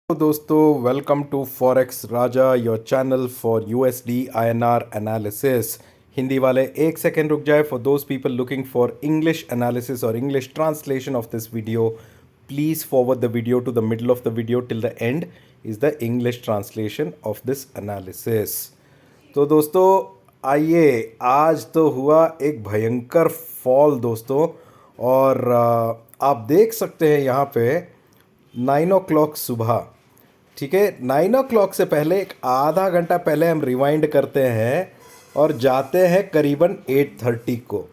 तो दोस्तों welcome to forex Raja your channel for USD INR analysis. Hindi वाले एक सेकेंड रुक जाए। For those people looking for English analysis और English translation of this video, please forward the video to the middle of the video till the end is the English translation of this analysis. तो दोस्तों आइए, आज तो हुआ एक भयंकर fall दोस्तों। और आप देख सकते हैं यहाँ पे 9 o'clock सुबह, ठीक है। 9 o'clock से पहले एक आधा घंटा पहले हम रिवाइंड करते हैं और जाते हैं करीबन 8:30 को।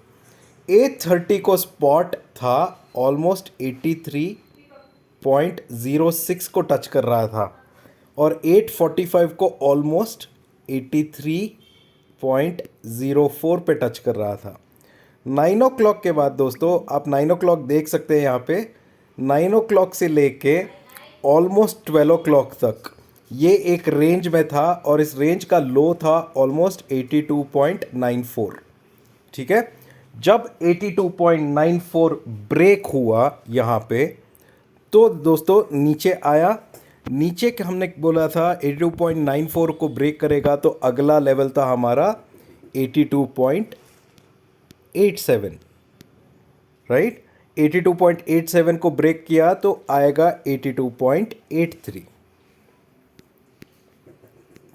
8:30 को स्पॉट था ऑलमोस्ट 83.06 को टच कर रहा था और 8:45 को ऑलमोस्ट 83.04 पे टच कर रहा था। 9 o'clock के बाद दोस्तों आप 9 o'clock देख सकते हैं यहाँ पे। 9 o'clock से लेके ऑलमोस्ट 12 o'clock तक ये एक रेंज में था और इस रेंज का लो था ऑलमोस्ट 82.94, ठीक है। जब 82.94 ब्रेक हुआ यहाँ पे तो दोस्तों नीचे आया। नीचे के हमने बोला था 82.94 को ब्रेक करेगा तो अगला लेवल था हमारा 82.87, राइट। 82.87 को ब्रेक किया तो आएगा 82.83,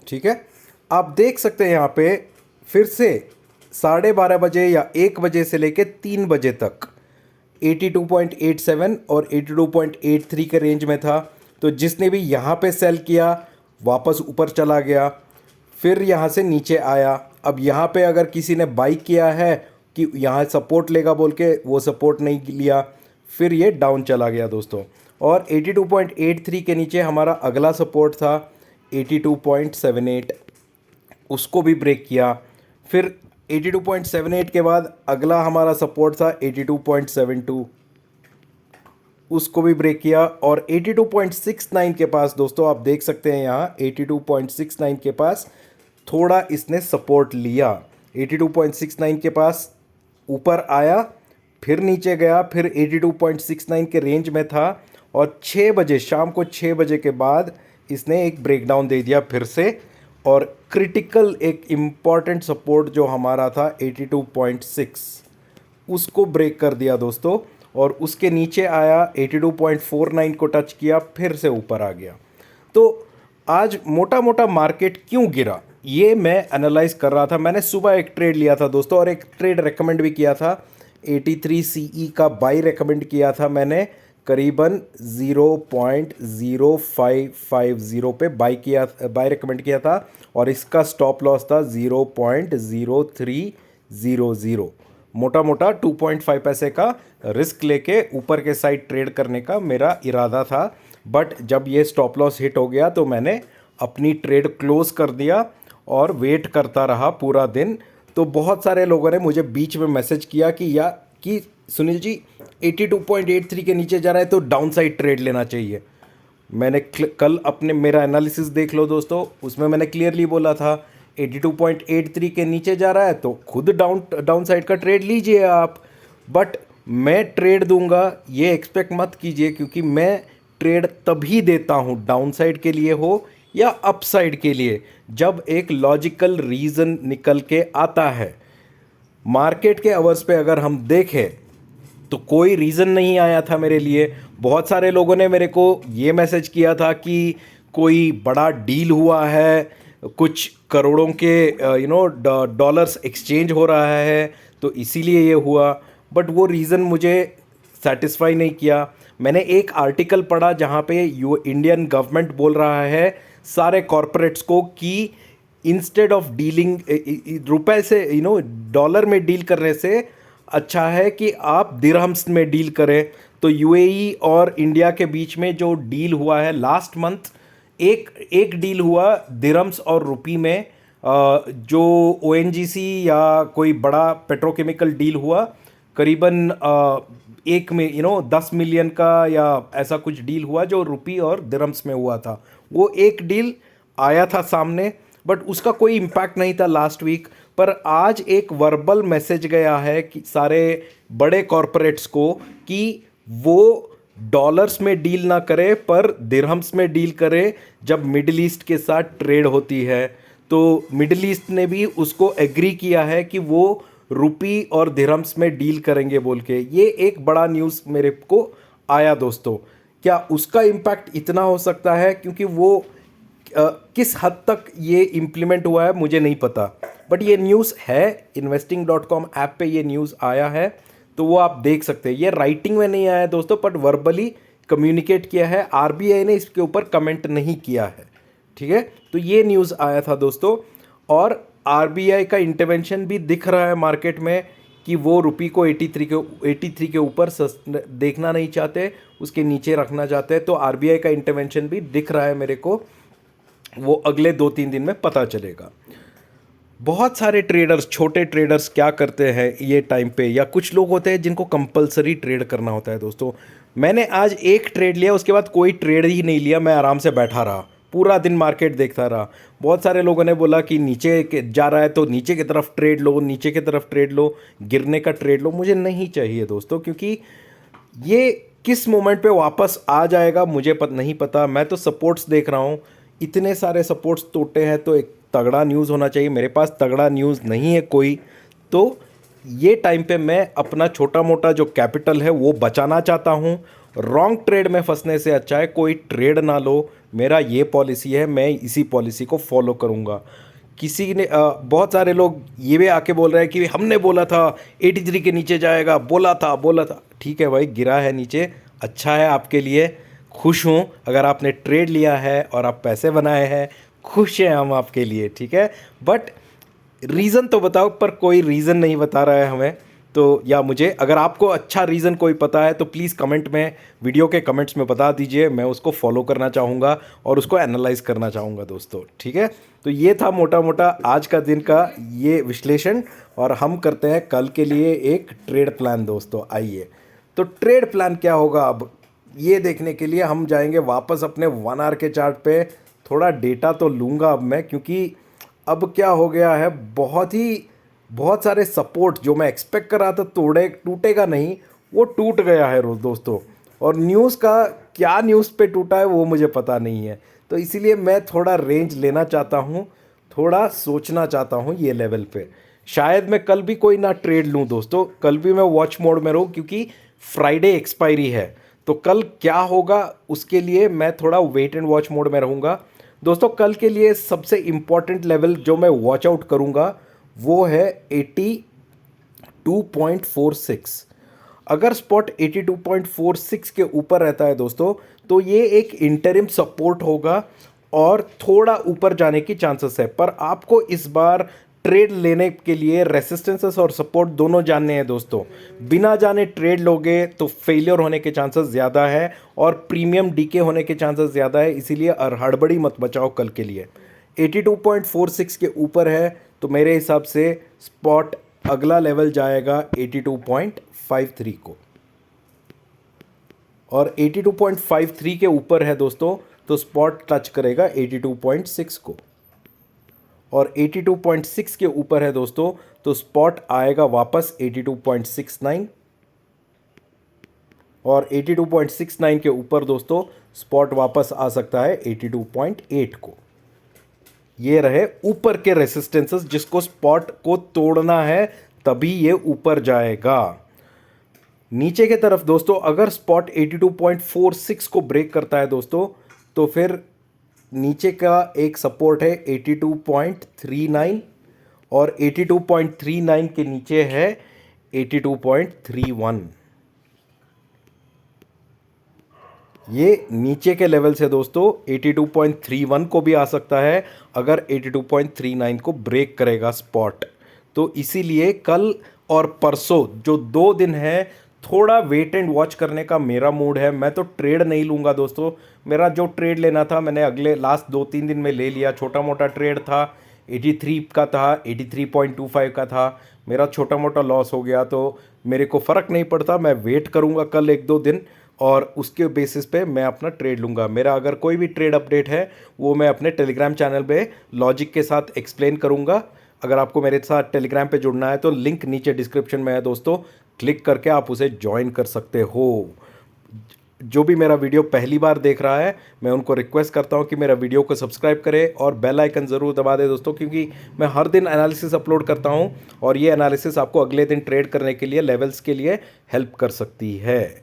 ठीक है। आप देख सकते हैं यहाँ पे फिर से 12:30 बजे या 1 बजे से लेके 3 बजे तक 82.87 और 82.83 के रेंज में था। तो जिसने भी यहाँ पे सेल किया वापस ऊपर चला गया, फिर यहाँ से नीचे आया। अब यहाँ पे अगर किसी ने बाई किया है कि यहाँ सपोर्ट लेगा बोल के, वो सपोर्ट नहीं लिया, फिर ये डाउन चला गया दोस्तों। और 82.83 के नीचे हमारा अगला सपोर्ट था 82.78, उसको भी ब्रेक किया। फिर 82.78 के बाद अगला हमारा सपोर्ट था 82.72, उसको भी ब्रेक किया। और 82.69 के पास दोस्तों आप देख सकते हैं यहाँ 82.69 के पास थोड़ा इसने सपोर्ट लिया। 82.69 के पास ऊपर आया, फिर नीचे गया, फिर 82.69 के रेंज में था और 6 बजे शाम को 6 बजे के बाद इसने एक ब्रेकडाउन दे दिया फिर से। और क्रिटिकल एक इम्पॉर्टेंट सपोर्ट जो हमारा था 82.6 उसको ब्रेक कर दिया दोस्तों और उसके नीचे आया 82.49 को टच किया, फिर से ऊपर आ गया। तो आज मोटा मोटा मार्केट क्यों गिरा ये मैं एनालाइज कर रहा था। मैंने सुबह एक ट्रेड लिया था दोस्तों और एक ट्रेड रेकमेंड भी किया था। 83 CE का बाई रेकमेंड किया था मैंने, करीबन 0.0550 पे बाई रेकमेंड किया था और इसका स्टॉप लॉस था 0.0300। मोटा मोटा 2.5 पैसे का रिस्क लेके ऊपर के साइड ट्रेड करने का मेरा इरादा था। बट जब ये स्टॉप लॉस हिट हो गया तो मैंने अपनी ट्रेड क्लोज कर दिया और वेट करता रहा पूरा दिन। तो बहुत सारे लोगों ने मुझे बीच में मैसेज किया कि सुनील जी 82.83 के नीचे जा रहा है तो डाउन साइड ट्रेड लेना चाहिए। मैंने कल अपने मेरा एनालिसिस देख लो दोस्तों, उसमें मैंने क्लियरली बोला था 82.83 के नीचे जा रहा है तो खुद डाउन साइड का ट्रेड लीजिए आप। बट मैं ट्रेड दूंगा ये एक्सपेक्ट मत कीजिए, क्योंकि मैं ट्रेड तभी देता हूँ डाउन साइड के लिए हो या अप साइड के लिए, जब एक लॉजिकल रीज़न निकल के आता है। मार्केट के अवर्स पे अगर हम देखें तो कोई रीज़न नहीं आया था मेरे लिए। बहुत सारे लोगों ने मेरे को ये मैसेज किया था कि कोई बड़ा डील हुआ है, कुछ करोड़ों के डॉलर्स एक्सचेंज हो रहा है तो इसीलिए ये हुआ। बट वो रीज़न मुझे सेटिस्फाई नहीं किया। मैंने एक आर्टिकल पढ़ा जहाँ पे इंडियन गवर्नमेंट बोल रहा है सारे कॉरपोरेट्स को कि इंस्टेड ऑफ डीलिंग रुपए से डॉलर में डील करने से अच्छा है कि आप दिरहम्स में डील करें। तो यूएई और इंडिया के बीच में जो डील हुआ है लास्ट मंथ, एक डील हुआ दिरहम्स और रुपी में, जो ओएनजीसी या कोई बड़ा पेट्रोकेमिकल डील हुआ करीबन एक में 10 मिलियन का या ऐसा कुछ डील हुआ जो रुपी और दिरहम्स में हुआ था। वो एक डील आया था सामने, बट उसका कोई इम्पैक्ट नहीं था लास्ट वीक। पर आज एक वर्बल मैसेज गया है कि सारे बड़े कॉरपोरेट्स को कि वो डॉलर्स में डील ना करे पर दिरहम्स में डील करे जब मिडिल ईस्ट के साथ ट्रेड होती है। तो मिडिल ईस्ट ने भी उसको एग्री किया है कि वो रुपी और दिरहम्स में डील करेंगे बोल के। ये एक बड़ा न्यूज़ मेरे को आया दोस्तों। क्या उसका इम्पैक्ट इतना हो सकता है, क्योंकि वो किस हद तक ये इम्प्लीमेंट हुआ है मुझे नहीं पता, बट ये न्यूज़ है, investing.com ऐप पे ये न्यूज़ आया है, तो वो आप देख सकते हैं। ये राइटिंग में नहीं आया है दोस्तों, बट वर्बली कम्युनिकेट किया है। आरबीआई ने इसके ऊपर कमेंट नहीं किया है, ठीक है। तो ये न्यूज़ आया था दोस्तों, और आरबीआई का इंटरवेंशन भी दिख रहा है मार्केट में कि वो रुपी को 83 के ऊपर देखना नहीं चाहते, उसके नीचे रखना चाहते हैं। तो आरबीआई का इंटरवेंशन भी दिख रहा है मेरे को, वो अगले 2-3 दिन में पता चलेगा। बहुत सारे ट्रेडर्स, छोटे ट्रेडर्स क्या करते हैं ये टाइम पे, या कुछ लोग होते हैं जिनको कंपलसरी ट्रेड करना होता है दोस्तों। मैंने आज एक ट्रेड लिया, उसके बाद कोई ट्रेड ही नहीं लिया, मैं आराम से बैठा रहा, पूरा दिन मार्केट देखता रहा। बहुत सारे लोगों ने बोला कि नीचे जा रहा है तो नीचे की तरफ ट्रेड लो, नीचे की तरफ ट्रेड लो, गिरने का ट्रेड लो। मुझे नहीं चाहिए दोस्तों, क्योंकि ये किस मोमेंट पे वापस आ जाएगा मुझे नहीं पता। मैं तो सपोर्ट्स देख रहा हूँ, इतने सारे सपोर्ट्स टूटे हैं, तो एक तगड़ा न्यूज़ होना चाहिए। मेरे पास तगड़ा न्यूज़ नहीं है कोई, तो ये टाइम पे मैं अपना छोटा मोटा जो कैपिटल है वो बचाना चाहता हूँ। रॉन्ग ट्रेड में फंसने से अच्छा है कोई ट्रेड ना लो। मेरा ये पॉलिसी है, मैं इसी पॉलिसी को फॉलो करूँगा। किसी ने बहुत सारे लोग ये भी आके बोल रहे हैं कि हमने बोला था 83 के नीचे जाएगा, बोला था। ठीक है भाई, गिरा है नीचे, अच्छा है आपके लिए, खुश हूँ। अगर आपने ट्रेड लिया है और आप पैसे बनाए हैं, खुश हैं हम आपके लिए, ठीक है। बट रीज़न तो बताओ, पर कोई रीज़न नहीं बता रहा है हमें। तो या मुझे, अगर आपको अच्छा रीज़न कोई पता है तो प्लीज़ कमेंट में, वीडियो के कमेंट्स में बता दीजिए। मैं उसको फॉलो करना चाहूँगा और उसको एनालाइज करना चाहूँगा दोस्तों, ठीक है। तो ये था मोटा मोटा आज का दिन का ये विश्लेषण, और हम करते हैं कल के लिए एक ट्रेड प्लान दोस्तों। आइए, तो ट्रेड प्लान क्या होगा अब ये देखने के लिए हम जाएंगे वापस अपने 1 आवर के चार्ट पे। थोड़ा डेटा तो लूँगा अब मैं, क्योंकि अब क्या हो गया है, बहुत सारे सपोर्ट जो मैं एक्सपेक्ट कर रहा था टूटेगा नहीं, वो टूट गया है दोस्तों। और न्यूज़ का क्या, न्यूज़ पे टूटा है वो मुझे पता नहीं है। तो इसीलिए मैं थोड़ा रेंज लेना चाहता हूँ, थोड़ा सोचना चाहता हूँ ये लेवल पे। शायद मैं कल भी कोई ना ट्रेड लूँ दोस्तों, कल भी मैं वॉच मोड में रहूँ, क्योंकि फ्राइडे एक्सपायरी है। तो कल क्या होगा उसके लिए मैं थोड़ा वेट एंड वॉच मोड में रहूँगा दोस्तों। कल के लिए सबसे इम्पॉर्टेंट लेवल जो मैं वॉच आउट करूँगा वो है 82.46। अगर स्पॉट 82.46 के ऊपर रहता है दोस्तों, तो ये एक इंटरिम सपोर्ट होगा और थोड़ा ऊपर जाने की चांसेस है। पर आपको इस बार ट्रेड लेने के लिए रेसिस्टेंसेस और सपोर्ट दोनों जानने हैं दोस्तों। बिना जाने ट्रेड लोगे तो फेलियर होने के चांसेस ज़्यादा है और प्रीमियम डीके होने के चांसेस ज़्यादा है, इसीलिए हड़बड़ी मत बचाओ कल के लिए। 82.46 के ऊपर है तो मेरे हिसाब से स्पॉट अगला लेवल जाएगा 82.53 को, और 82.53 के ऊपर है दोस्तों तो स्पॉट टच करेगा 82.6 को, और 82.6 के ऊपर है दोस्तों तो स्पॉट आएगा वापस 82.69, और 82.69 के ऊपर दोस्तों स्पॉट वापस आ सकता है 82.8 को। ये रहे ऊपर के रेसिस्टेंसेस जिसको स्पॉट को तोड़ना है तभी ये ऊपर जाएगा। नीचे के तरफ दोस्तों अगर स्पॉट 82.46 को ब्रेक करता है दोस्तों, तो फिर नीचे का एक सपोर्ट है 82.39, और 82.39 के नीचे है 82.31। ये नीचे के लेवल से दोस्तों 82.31 को भी आ सकता है अगर 82.39 को ब्रेक करेगा स्पॉट। तो इसीलिए कल और परसों जो 2 दिन है थोड़ा वेट एंड वॉच करने का मेरा मूड है। मैं तो ट्रेड नहीं लूँगा दोस्तों, मेरा जो ट्रेड लेना था मैंने अगले लास्ट 2-3 दिन में ले लिया। छोटा मोटा ट्रेड था, 83 का था, 83.25 का था, मेरा छोटा मोटा लॉस हो गया। तो मेरे को फ़र्क नहीं पड़ता, मैं वेट करूँगा कल 1-2 दिन और उसके बेसिस पे मैं अपना ट्रेड लूँगा। मेरा अगर कोई भी ट्रेड अपडेट है वो मैं अपने टेलीग्राम चैनल पे लॉजिक के साथ एक्सप्लेन करूँगा। अगर आपको मेरे साथ टेलीग्राम पे जुड़ना है तो लिंक नीचे डिस्क्रिप्शन में है दोस्तों, क्लिक करके आप उसे ज्वाइन कर सकते हो। जो भी मेरा वीडियो पहली बार देख रहा है, मैं उनको रिक्वेस्ट करता हूं कि मेरा वीडियो को सब्सक्राइब करें और बेल आइकन ज़रूर दबा दें दोस्तों, क्योंकि मैं हर दिन एनालिसिस अपलोड करता हूं और ये एनालिसिस आपको अगले दिन ट्रेड करने के लिए, लेवल्स के लिए हेल्प कर सकती है।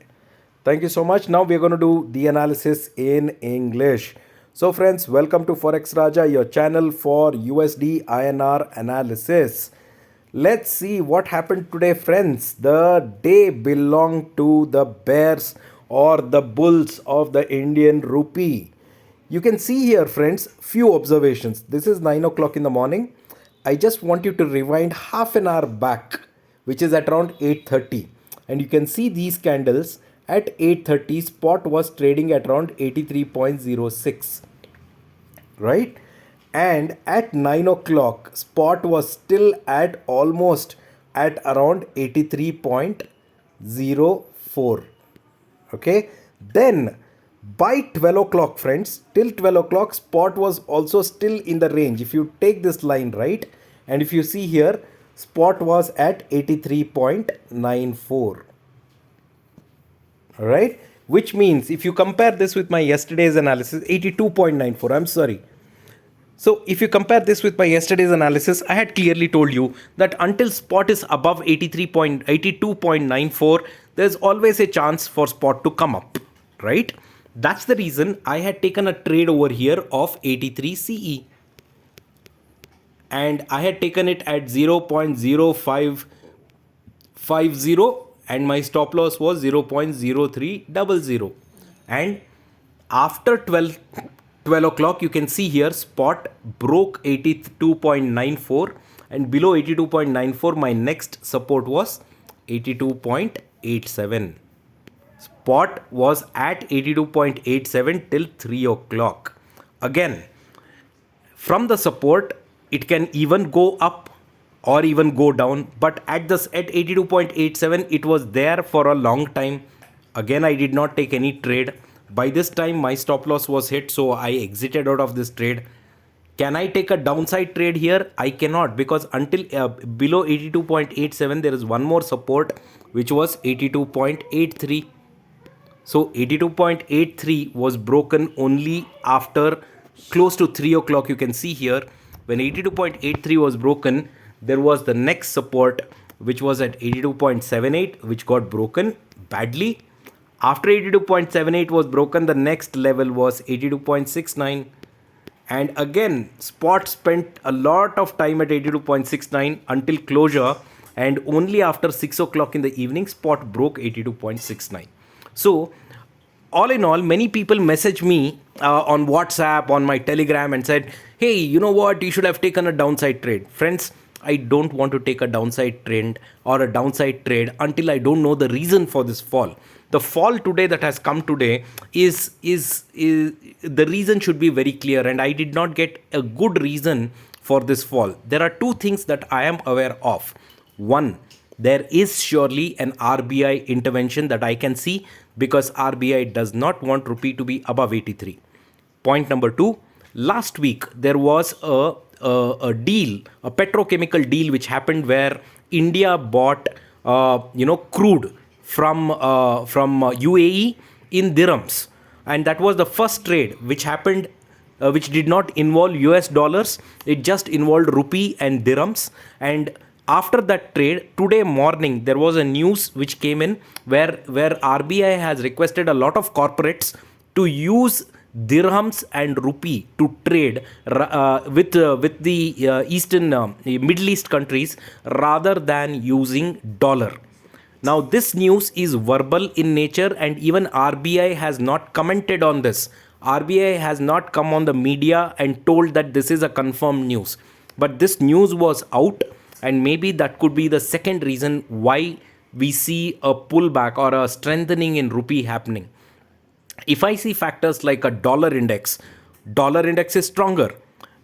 Thank you so much. Now we are going to do the analysis in English. So friends, welcome to Forex Raja, your channel for USD INR analysis. Let's see what happened today, friends. The day belonged to the bears or the bulls of the Indian rupee. You can see here, friends, few observations. This is 9 o'clock in the morning. I just want you to rewind half an hour back, which is at around 8:30. And you can see these candles. At 8:30, spot was trading at around 83.06, right? And at 9 o'clock, spot was still at almost at around 83.04. Okay, then by 12 o'clock, friends, till 12 o'clock, spot was also still in the range. If you take this line, right, and if you see here, spot was at 83.94. All right, which means if you compare this with my yesterday's analysis, 82.94, I'm sorry. So if you compare this with my yesterday's analysis, I had clearly told you that until spot is above 82.94, there's always a chance for spot to come up, right? That's the reason I had taken a trade over here of 83 CE. And I had taken it at 0.0550, and my stop loss was 0.0300. And after 12 o'clock, you can see here spot broke 82.94, and below 82.94 my next support was 82.87. Spot was at 82.87 till 3 o'clock. Again, from the support, it can even go up or even go down, but at 82.87 it was there for a long time. Again, I did not take any trade. By this time my stop loss was hit, so I exited out of this trade. Can I take a downside trade here? I cannot, because until below 82.87 there is one more support, which was 82.83. So 82.83 was broken only after close to 3 o'clock. You can see here, when 82.83 was broken, there was the next support, which was at 82.78, which got broken badly. After 82.78 was broken, the next level was 82.69. And again, spot spent a lot of time at 82.69 until closure, and only after 6 o'clock in the evening, spot broke 82.69. So all in all, many people message me on WhatsApp, on my Telegram, and said, hey, you know what, you should have taken a downside trade. Friends, I don't want to take a downside trend or a downside trade until I don't know the reason for this fall. The fall today that has come today is the reason should be very clear, and I did not get a good reason for this fall. There are two things that I am aware of. One, there is surely an RBI intervention that I can see, because RBI does not want rupee to be above 83. Point number two, last week there was a deal, a petrochemical deal which happened where India bought crude from UAE in dirhams, and that was the first trade which happened, which did not involve US dollars. It just involved rupee and dirhams. And after that trade, today morning, there was a news which came in where RBI has requested a lot of corporates to use dirhams and rupee to trade with the Middle East countries rather than using dollar. Now, this news is verbal in nature, and even RBI has not commented on this. RBI has not come on the media and told that this is a confirmed news. But this news was out, and maybe that could be the second reason why we see a pullback or a strengthening in rupee happening. If I see factors like a dollar index is stronger.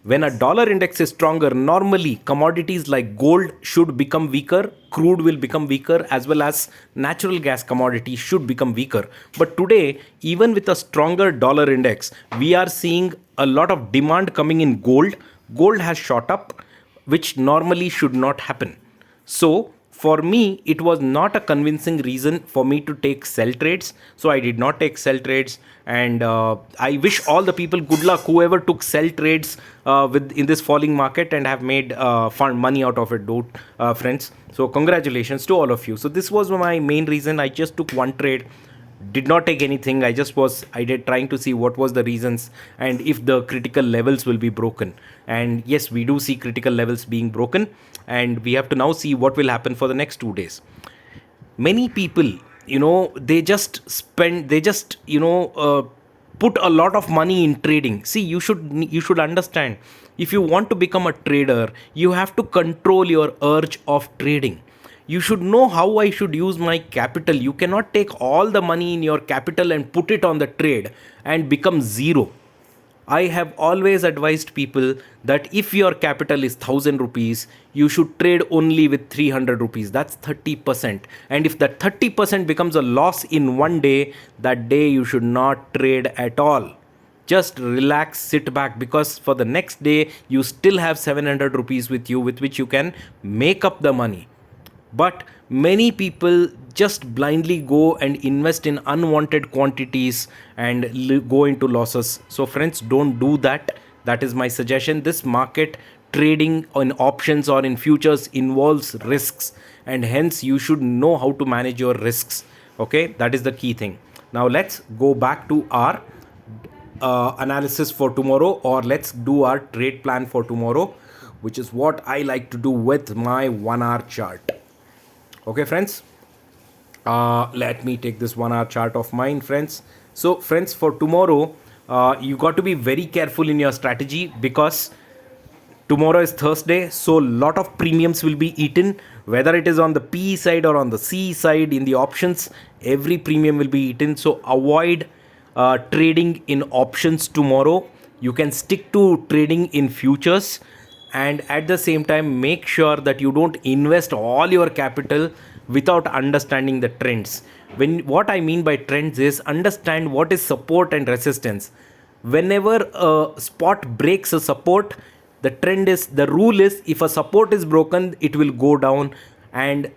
When a dollar index is stronger, normally commodities like gold should become weaker, crude will become weaker, as well as natural gas commodities should become weaker. But today, even with a stronger dollar index, we are seeing a lot of demand coming in gold. Gold has shot up, which normally should not happen. So For me, it was not a convincing reason for me to take sell trades, so I did not take sell trades. And I wish all the people good luck whoever took sell trades with in this falling market and have made fun money out of it, though, friends. So congratulations to all of you. So this was my main reason. I just took one trade, did not take anything. I did trying to see what was the reasons and if the critical levels will be broken. And yes, we do see critical levels being broken, and we have to now see what will happen for the next 2 days. Many people, they just put a lot of money in trading. See, you should understand, if you want to become a trader, you have to control your urge of trading. You should know how I should use my capital. You cannot take all the money in your capital and put it on the trade and become zero. I have always advised people that if your capital is 1000 rupees, you should trade only with 300 rupees. That's 30%. And if that 30% becomes a loss in one day, that day you should not trade at all. Just relax, sit back, because for the next day you still have 700 rupees with you, with which you can make up the money. But many people just blindly go and invest in unwanted quantities and go into losses. So friends, don't do that. That is my suggestion. This market trading on options or in futures involves risks, and hence you should know how to manage your risks. Okay, that is the key thing. Now let's go back to our analysis for tomorrow, or let's do our trade plan for tomorrow, which is what I like to do with my 1 hour chart. Okay, friends, let me take this 1 hour chart of mine, friends. So friends, for tomorrow, you got to be very careful in your strategy, because tomorrow is Thursday, so lot of premiums will be eaten, whether it is on the P side or on the C side. In the options, every premium will be eaten. So avoid trading in options tomorrow. You can stick to trading in futures, and at the same time make sure that you don't invest all your capital without understanding the trends. What I mean by trends is, understand what is support and resistance. Whenever a spot breaks a support, the rule is, if a support is broken, it will go down, and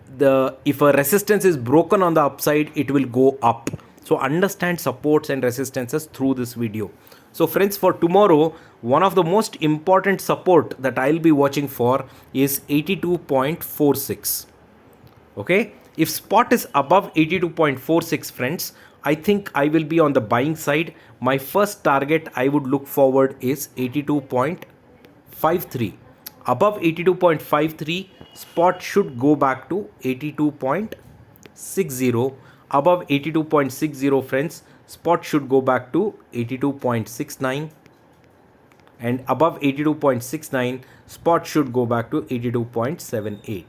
if a resistance is broken on the upside, it will go up. So understand supports and resistances through this video. So friends, for tomorrow, one of the most important support that I'll be watching for is 82.46. Okay, if spot is above 82.46, friends, I think I will be on the buying side. My first target I would look forward is 82.53. Above 82.53, spot should go back to 82.60. Above 82.60, friends, spot should go back to 82.69, and above 82.69, spot should go back to 82.78.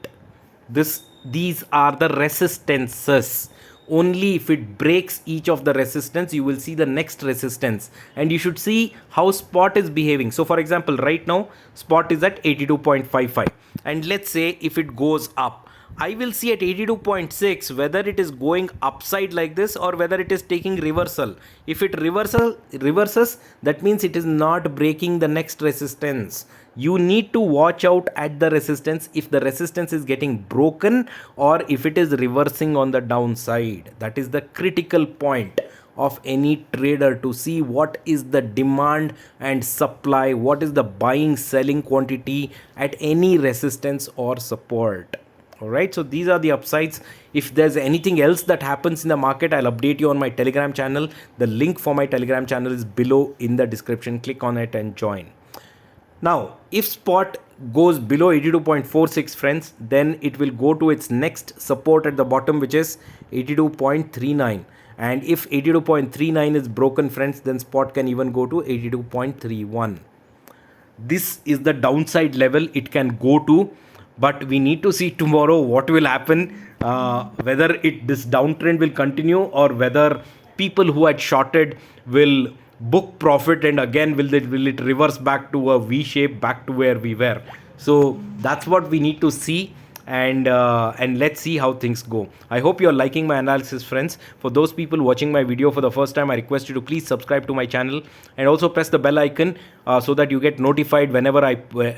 These are the resistances. Only if it breaks each of the resistance, you will see the next resistance, and you should see how spot is behaving. So for example, right now spot is at 82.55, and let's say if it goes up, I will see at 82.6 whether it is going upside like this or whether it is taking reversal. If it reverses, that means it is not breaking the next resistance. You need to watch out at the resistance if the resistance is getting broken or if it is reversing on the downside. That is the critical point of any trader, to see what is the demand and supply, what is the buying selling quantity at any resistance or support. All right, so these are the upsides. If there's anything else that happens in the market, I'll update you on my Telegram channel. The link for my Telegram channel is below in the description. Click on it and join. Now, if spot goes below 82.46, friends, then it will go to its next support at the bottom, which is 82.39. And if 82.39 is broken, friends, then spot can even go to 82.31. This is the downside level it can go to. But we need to see tomorrow what will happen, whether this downtrend will continue or whether people who had shorted will book profit, and again will it reverse back to a V shape, back to where we were. So that's what we need to see, and let's see how things go. I hope you're liking my analysis, friends. For those people watching my video for the first time, I request you to please subscribe to my channel and also press the bell icon so that you get notified whenever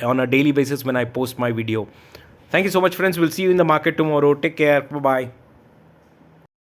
on a daily basis when I post my video. Thank you so much friends, will see you in the market tomorrow, take care, bye bye.